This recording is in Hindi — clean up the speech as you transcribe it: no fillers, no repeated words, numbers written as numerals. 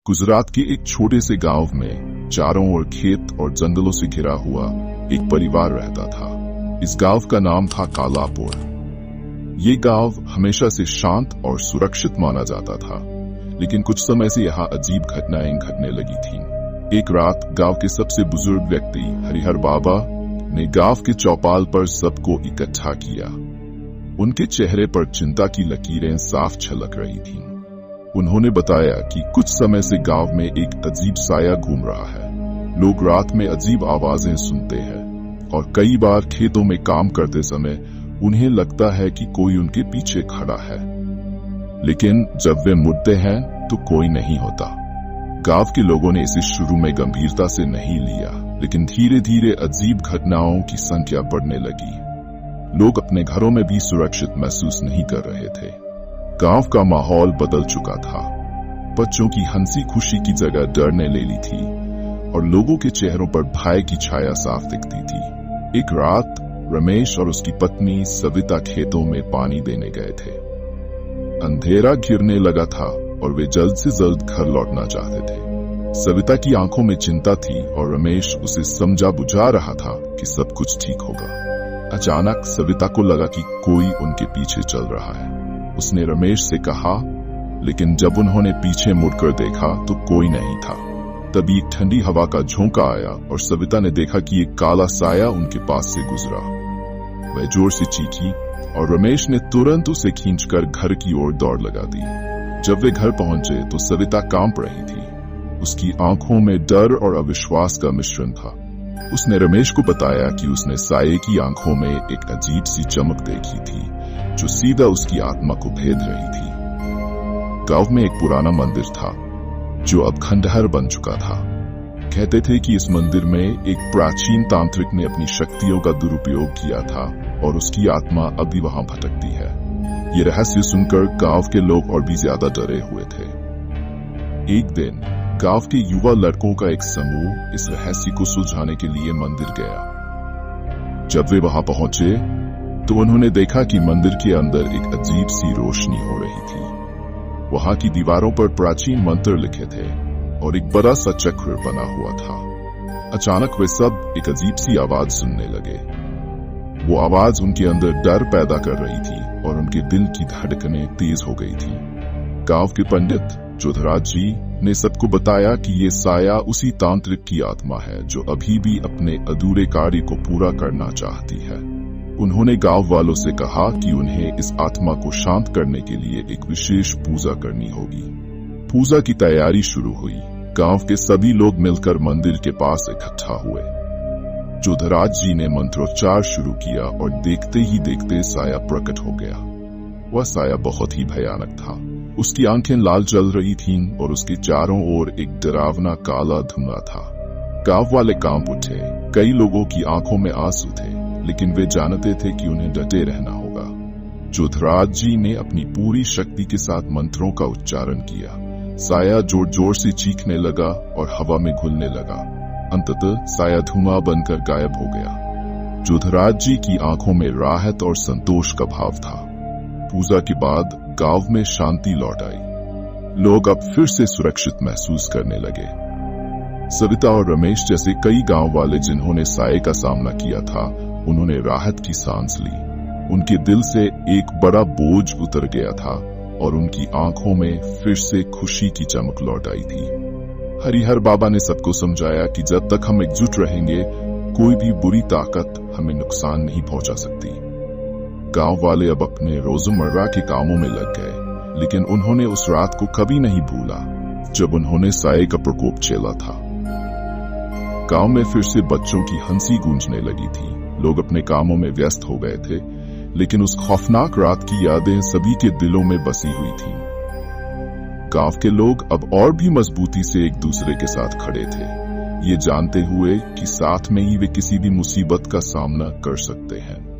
गुजरात के एक छोटे से गांव में चारों ओर खेत और जंगलों से घिरा हुआ एक परिवार रहता था। इस गांव का नाम था कालापुर। ये गांव हमेशा से शांत और सुरक्षित माना जाता था, लेकिन कुछ समय से यहाँ अजीब घटनाएं घटने लगी थीं। एक रात गांव के सबसे बुजुर्ग व्यक्ति हरिहर बाबा ने गांव के चौपाल पर सबको इकट्ठा किया। उनके चेहरे पर चिंता की लकीरें साफ झलक रही थीं। उन्होंने बताया कि कुछ समय से गांव में एक अजीब साया घूम रहा है। लोग रात में अजीब आवाजें सुनते हैं और कई बार खेतों में काम करते समय उन्हें लगता है कि कोई उनके पीछे खड़ा है, लेकिन जब वे मुड़ते हैं तो कोई नहीं होता। गांव के लोगों ने इसे शुरू में गंभीरता से नहीं लिया, लेकिन धीरे धीरे अजीब घटनाओं की संख्या बढ़ने लगी। लोग अपने घरों में भी सुरक्षित महसूस नहीं कर रहे थे। गांव का माहौल बदल चुका था। बच्चों की हंसी खुशी की जगह डर ने ले ली थी और लोगों के चेहरों पर भय की छाया साफ दिखती थी। एक रात रमेश और उसकी पत्नी सविता खेतों में पानी देने गए थे। अंधेरा घिरने लगा था और वे जल्द से जल्द घर लौटना चाहते थे। सविता की आंखों में चिंता थी और रमेश उसे समझा बुझा रहा था कि सब कुछ ठीक होगा। अचानक सविता को लगा कि कोई उनके पीछे चल रहा है। उसने रमेश से कहा, लेकिन जब उन्होंने पीछे मुड़कर देखा तो कोई नहीं था। तभी एक ठंडी हवा का झोंका आया और सविता ने देखा कि एक काला साया उनके पास से गुजरा। वह जोर से चीखी और रमेश ने तुरंत उसे खींचकर घर की ओर दौड़ लगा दी। जब वे घर पहुंचे तो सविता कांप रही थी। उसकी आंखों में डर और अविश्वास का मिश्रण था। उसने रमेश को बताया कि उसने साये की आंखों में एक अजीब सी चमक देखी थी जो सीधा उसकी आत्मा को भेद रही थी। गांव में एक पुराना मंदिर था जो अब खंडहर बन चुका था। कहते थे कि इस मंदिर में एक प्राचीन तांत्रिक ने अपनी शक्तियों का दुरुपयोग किया था और उसकी आत्मा अभी वहां भटकती है। ये रहस्य सुनकर गांव के लोग और भी ज्यादा डरे हुए थे। एक दिन गांव के युवा लड़कों का एक समूह इस रहस्य को सुलझाने के लिए मंदिर गया। जब वे वहां पहुंचे तो उन्होंने देखा कि मंदिर के अंदर एक अजीब सी रोशनी हो रही थी। वहां की दीवारों पर प्राचीन मंत्र लिखे थे और एक बड़ा सा चक्र बना हुआ था। अचानक वे सब एक अजीब सी आवाज सुनने लगे। वो आवाज उनके अंदर डर पैदा कर रही थी और उनके दिल की धड़कनें तेज हो गई थी। गांव के पंडित जोधराज जी ने सबको बताया कि ये साया उसी तांत्रिक की आत्मा है जो अभी भी अपने अधूरे कार्य को पूरा करना चाहती है। उन्होंने गांव वालों से कहा कि उन्हें इस आत्मा को शांत करने के लिए एक विशेष पूजा करनी होगी। पूजा की तैयारी शुरू हुई। गांव के सभी लोग मिलकर मंदिर के पास इकट्ठा हुए। जोधराज जी ने मंत्रोच्चार शुरू किया और देखते ही देखते साया प्रकट हो गया। वह साया बहुत ही भयानक था। उसकी आंखें लाल जल रही थीं और उसके चारों ओर एक डरावना काला धुआं था। गांव वाले कांप उठे। कई लोगों की आंखों में आंसू थे, लेकिन वे जानते थे कि उन्हें डटे रहना होगा। जोधराज जी ने अपनी पूरी शक्ति के साथ मंत्रों का उच्चारण किया। साया जोर जोर से चीखने लगा और हवा में घुलने लगा। अंततः साया धुआं बनकर गायब हो गया। जोधराज जी की आंखों में राहत और संतोष का भाव था। पूजा के बाद गांव में शांति लौट आई। लोग अब फिर से सुरक्षित महसूस करने लगे। सविता और रमेश जैसे कई गांव वाले जिन्होंने साये का सामना किया था, उन्होंने राहत की सांस ली। उनके दिल से एक बड़ा बोझ उतर गया था और उनकी आंखों में फिर से खुशी की चमक लौट आई थी। हरिहर बाबा ने सबको समझाया कि जब तक हम एकजुट रहेंगे, कोई भी बुरी ताकत हमें नुकसान नहीं पहुंचा सकती। गांव वाले अब अपने रोजमर्रा के कामों में लग गए, लेकिन उन्होंने उस रात को कभी नहीं भूला जब उन्होंने साये का प्रकोप झेला था। गांव में फिर से बच्चों की हंसी गूंजने लगी थी। लोग अपने कामों में व्यस्त हो गए थे, लेकिन उस खौफनाक रात की यादें सभी के दिलों में बसी हुई थीं। गांव के लोग अब और भी मजबूती से एक दूसरे के साथ खड़े थे, ये जानते हुए कि साथ में ही वे किसी भी मुसीबत का सामना कर सकते हैं।